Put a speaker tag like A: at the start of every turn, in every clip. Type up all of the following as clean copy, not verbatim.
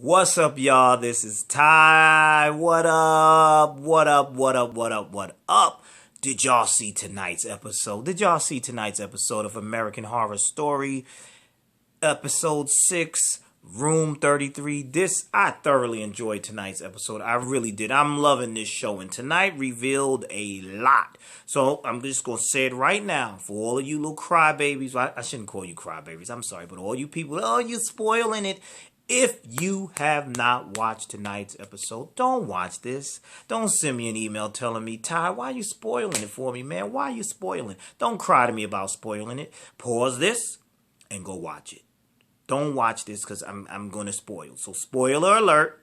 A: What's up, y'all? This is Ty. What up? What up? What up? What up? What up? Did y'all see tonight's episode? Did y'all see tonight's episode of American Horror Story, episode 6, Room 33? I thoroughly enjoyed tonight's episode. I really did. I'm loving this show, and tonight revealed a lot. So I'm just going to say it right now for all of you little crybabies. I shouldn't call you crybabies. I'm sorry, but all you people, oh, you spoiling it. If you have not watched tonight's episode, don't watch this. Don't send me an email telling me, Ty, why are you spoiling it for me, man? Why are you spoiling? Don't cry to me about spoiling it. Pause this and go watch it. Don't watch this because I'm going to spoil. So spoiler alert.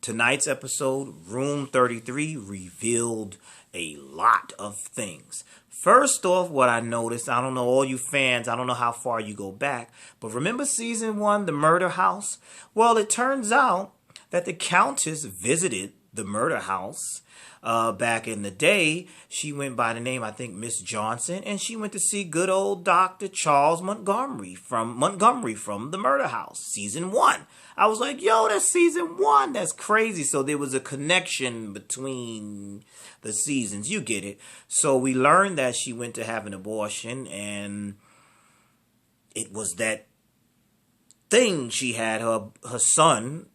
A: Tonight's episode, Room 33, revealed a lot of things. First off, what I noticed, I don't know, all you fans, I don't know how far you go back, but remember season 1, the murder house? Well, it turns out that the Countess visited the murder house back in the day. She went by the name, I think, Miss Johnson, and she went to see good old Dr. Charles Montgomery from the murder house, season 1. I was like, yo, that's season 1. That's crazy. So there was a connection between the seasons. You get it. So we learned that she went to have an abortion, and it was that thing she had, her son,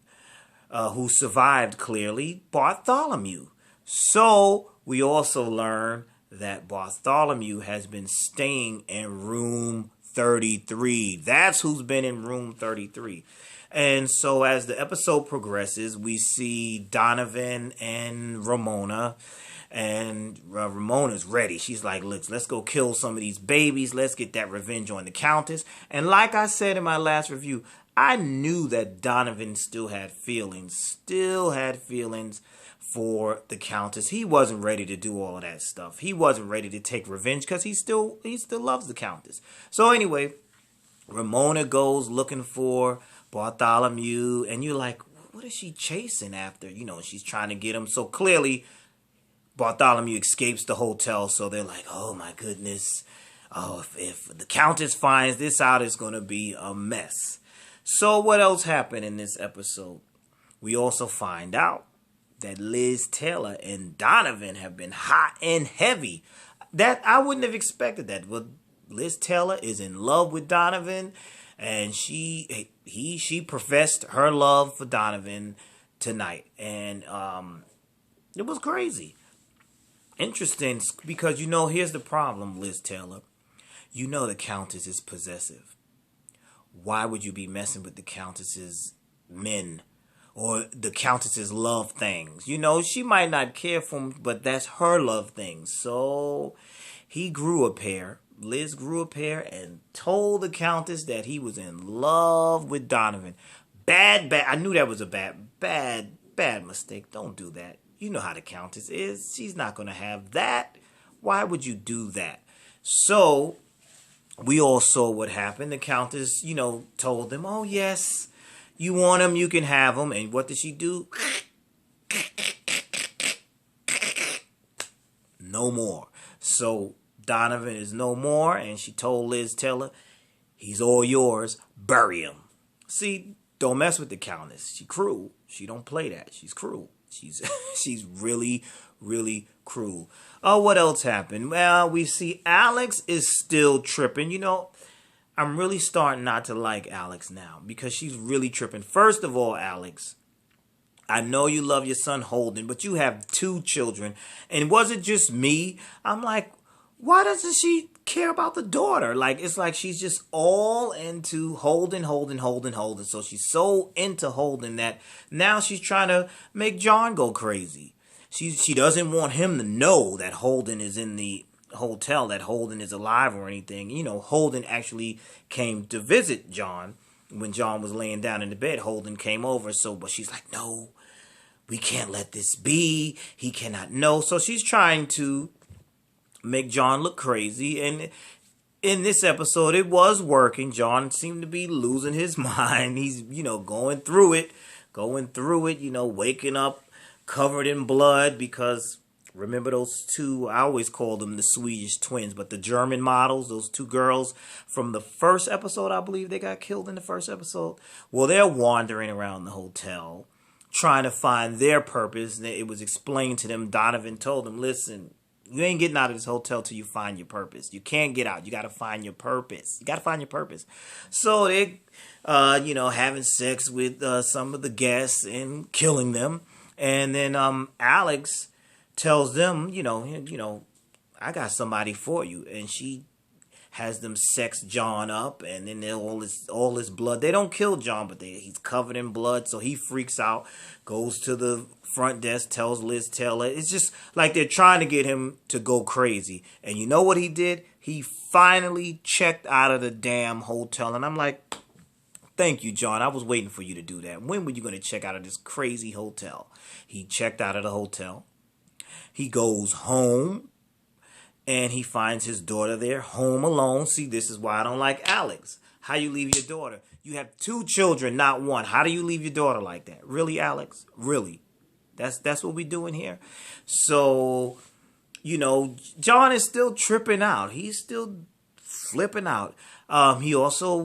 A: who survived clearly, Bartholomew. So we also learn that Bartholomew has been staying in room 33. That's who's been in room 33. And so as the episode progresses, we see Donovan and Ramona. And Ramona's ready. She's like, let's go kill some of these babies. Let's get that revenge on the Countess. And like I said in my last review, I knew that Donovan still had feelings for the Countess. He wasn't ready to do all of that stuff. He wasn't ready to take revenge because he still loves the Countess. So anyway, Ramona goes looking for Bartholomew, and you're like, what is she chasing after? You know, she's trying to get him. So clearly, Bartholomew escapes the hotel, so they're like, oh my goodness. Oh, if the Countess finds this out, it's going to be a mess. So what else happened in this episode? We also find out that Liz Taylor and Donovan have been hot and heavy. That I wouldn't have expected that. Well, Liz Taylor is in love with Donovan, and she professed her love for Donovan tonight, and it was crazy. Interesting, because here's the problem, Liz Taylor. You know the Countess is possessive. Why would you be messing with the Countess's men or the Countess's love things? She might not care for him, but that's her love things. So he grew a pair. Liz grew a pair and told the Countess that he was in love with Donovan. Bad. I knew that was a bad mistake. Don't do that. You know how the Countess is. She's not going to have that. Why would you do that? So we all saw what happened. The Countess, told them, oh, yes, you want him, you can have him. And what did she do? No more. So Donovan is no more, and she told Liz Taylor, he's all yours, bury him. See, don't mess with the Countess. She cruel. She don't play that. She's cruel. She's really, really cruel. Oh, what else happened? Well, we see Alex is still tripping. I'm really starting not to like Alex now because she's really tripping. First of all, Alex, I know you love your son Holden, but you have 2 children. And was it just me? I'm like, why doesn't she care about the daughter? Like, it's like she's just all into Holden. So she's so into Holden that now she's trying to make John go crazy. She doesn't want him to know that Holden is in the hotel, that Holden is alive or anything. Holden actually came to visit John when John was laying down in the bed. Holden came over, but she's like, no, we can't let this be. He cannot know. So she's trying to make John look crazy, and in this episode it was working. John seemed to be losing his mind. He's going through it, waking up covered in blood because Remember those two? I always call them the Swedish twins, but the German models, those two girls from the first episode, I believe they got killed in the first episode. Well, they're wandering around the hotel trying to find their purpose. It was explained to them. Donovan told them, listen, you ain't getting out of this hotel till you find your purpose. You can't get out. You got to find your purpose. You got to find your purpose. So they, having sex with some of the guests and killing them. And then Alex tells them, I got somebody for you. And she has them sex John up, and then all this blood. They don't kill John, but he's covered in blood, so he freaks out, goes to the front desk, tells Liz Taylor. It's just like they're trying to get him to go crazy. And you know what he did? He finally checked out of the damn hotel, and I'm like, thank you, John. I was waiting for you to do that. When were you going to check out of this crazy hotel? He checked out of the hotel. He goes home. And he finds his daughter there, home alone. See, this is why I don't like Alex. How you leave your daughter? You have 2 children, not 1. How do you leave your daughter like that? Really, Alex? Really? That's what we're doing here? So, John is still tripping out. He's still flipping out. He also,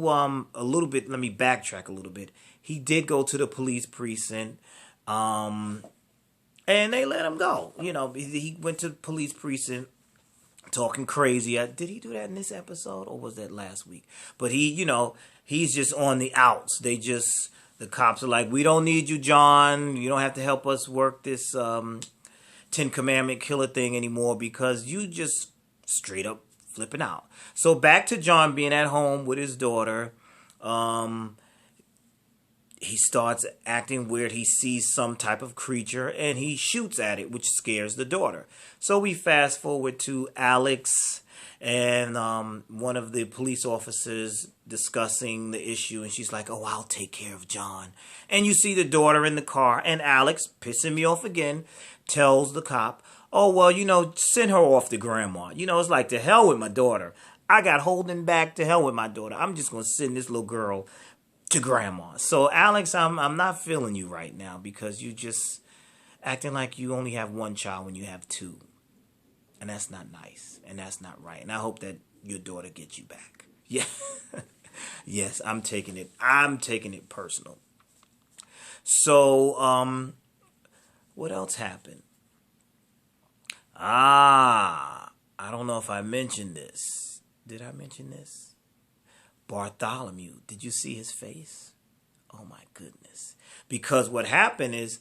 A: a little bit, let me backtrack a little bit. He did go to the police precinct, and they let him go. He went to the police precinct, talking crazy. Did he do that in this episode, or was that last week? But he's just on the outs. The cops are like, we don't need you, John. You don't have to help us work this 10 Commandment killer thing anymore because you just straight up flipping out. So back to John being at home with his daughter. He starts acting weird. He sees some type of creature and he shoots at it, which scares the daughter. So we fast forward to Alex and one of the police officers discussing the issue. And she's like, oh, I'll take care of John. And you see the daughter in the car. And Alex, pissing me off again, tells the cop, oh, well, send her off to grandma. It's like, to hell with my daughter. I got holding back, to hell with my daughter. I'm just going to send this little girl to grandma. So Alex, I'm not feeling you right now because you just acting like you only have 1 child when you have 2. And that's not nice. And that's not right. And I hope that your daughter gets you back. Yeah. Yes, I'm taking it personal. So, what else happened? I don't know if I mentioned this. Did I mention this? Bartholomew, did you see his face? Oh my goodness. Because what happened is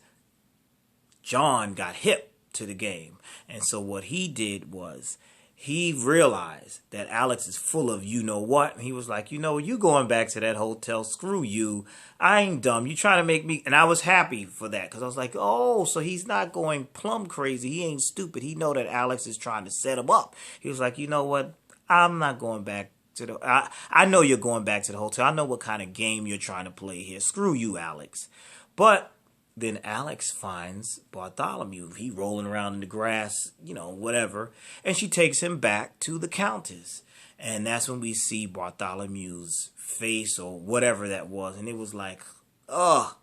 A: John got hip to the game. And so what he did was he realized that Alex is full of you-know-what. And he was like, you going back to that hotel. Screw you. I ain't dumb. You trying to make me. And I was happy for that because I was like, oh, so he's not going plumb crazy. He ain't stupid. He know that Alex is trying to set him up. He was like, you know what? I'm not going back. I know you're going back to the hotel. I know what kind of game you're trying to play here. Screw you, Alex. But then Alex finds Bartholomew. He rolling around in the grass, whatever. And she takes him back to the Countess. And that's when we see Bartholomew's face or whatever that was. And it was like, oh,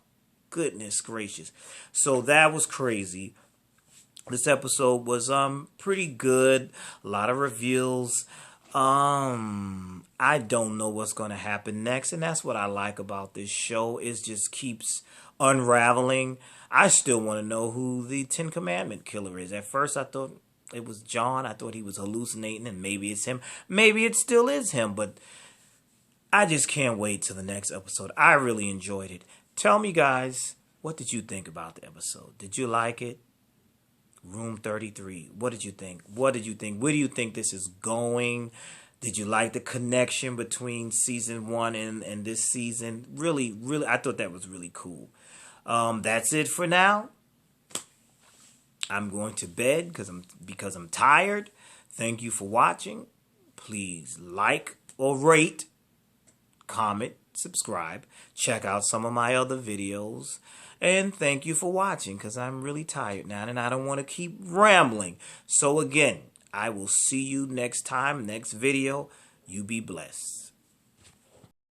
A: goodness gracious. So that was crazy. This episode was pretty good. A lot of reveals. I don't know what's going to happen next, and that's what I like about this show. It just keeps unraveling. I still want to know who the 10 Commandment killer is. At first, I thought it was John. I thought he was hallucinating, and maybe it's him. Maybe it still is him, but I just can't wait till the next episode. I really enjoyed it. Tell me, guys, what did you think about the episode? Did you like it? Room 33. What did you think? Where do you think this is going? Did you like the connection between season 1 and this season? Really, I thought that was really cool. That's it for now. I'm going to bed because I'm tired. Thank you for watching. Please like or rate, comment, subscribe. Check out some of my other videos. And thank you for watching because I'm really tired now and I don't want to keep rambling. So again, I will see you next time, next video. You be blessed.